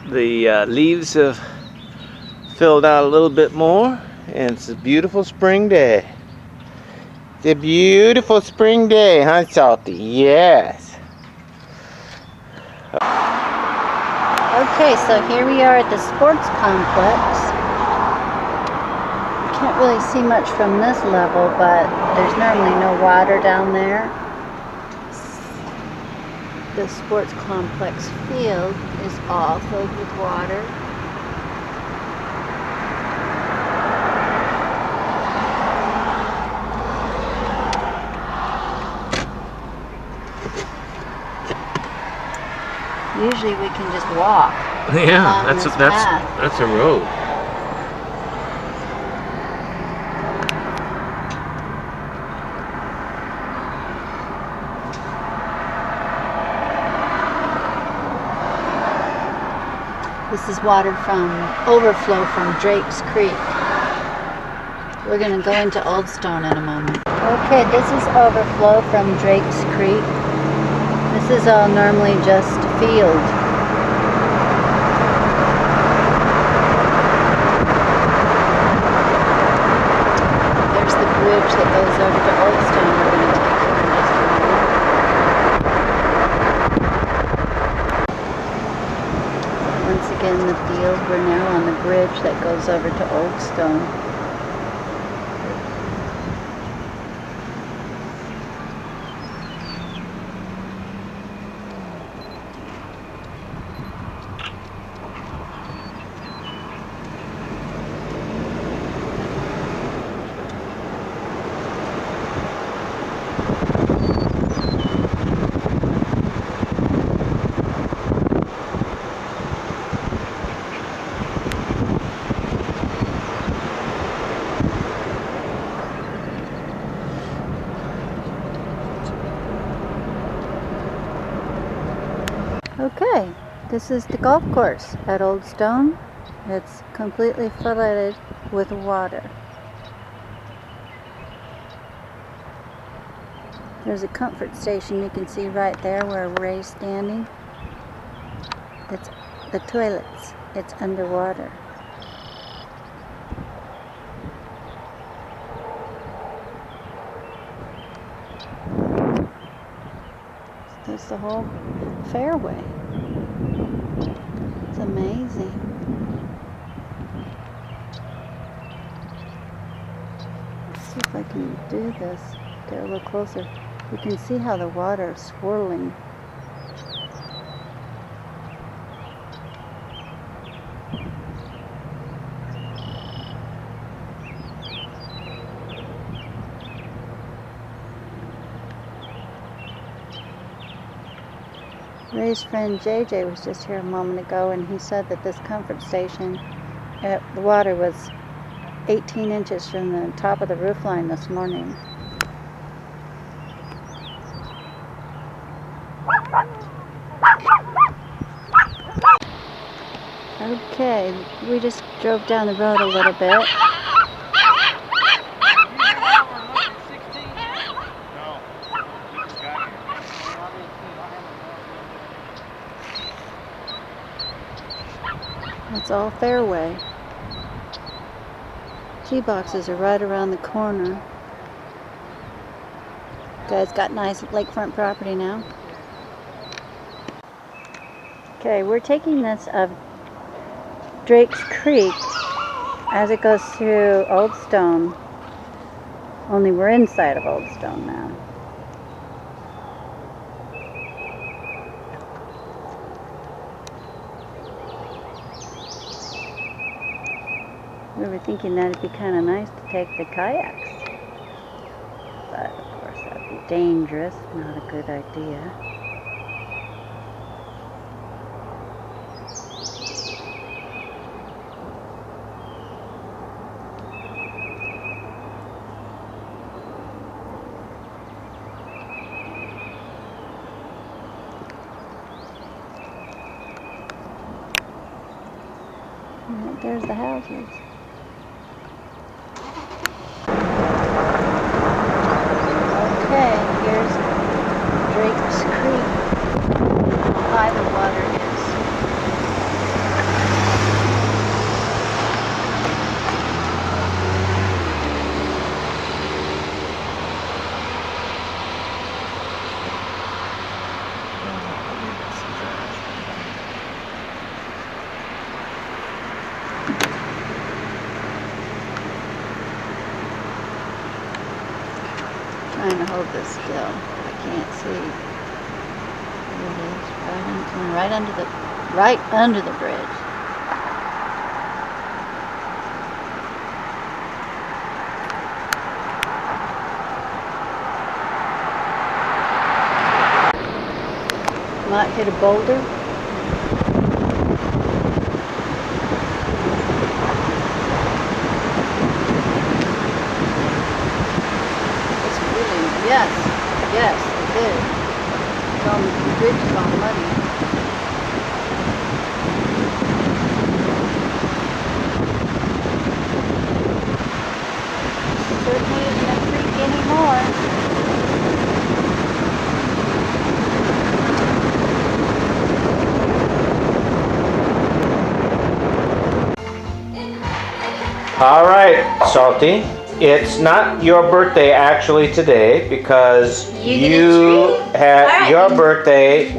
The leaves have filled out a little bit more, and it's a beautiful spring day. It's a beautiful spring day, huh, Salty? Yes. Okay, so here we are at the sports complex. Can't really see much from this level, but there's normally no water down there. The sports complex field is all filled with water. Usually we can just walk. Yeah, along this path. that's a road. This is water from overflow from Drake's Creek. We're going to go into Old Stone in a moment. Okay, this is overflow from Drake's Creek. This is all normally just field. There's the bridge that goes over to Old Stone. We're going to take here in just a moment. Once again, the field. We're now on the bridge that goes over to Old Stone. Okay, this is the golf course at Old Stone. It's completely flooded with water. There's a comfort station you can see right there where Ray's standing. It's the toilets. It's underwater. There's the whole fairway. It's amazing. Let's see if I can do this. Get a little closer. You can see how the water is swirling. Ray's friend JJ was just here a moment ago, and he said that this comfort station, the water was 18 inches from the top of the roof line this morning. Okay, we just drove down the road a little bit. It's all fairway. Tee boxes are right around the corner. Guys got nice lakefront property now. Okay, we're taking this of Drake's Creek as it goes through Old Stone. Only we're inside of Old Stone now. We were thinking that it'd be kind of nice to take the kayaks. But of course that'd be dangerous, not a good idea. Right, there's the houses. Okay, here's Drake's Creek. How high the water is. this still. I can't see. There it is, right under the bridge. Might hit a boulder. It's really, yes, it did. The bridge is all muddy. Certainly isn't a creek anymore. All right, Salty. It's not your birthday actually today because You get a treat? had All right. your birthday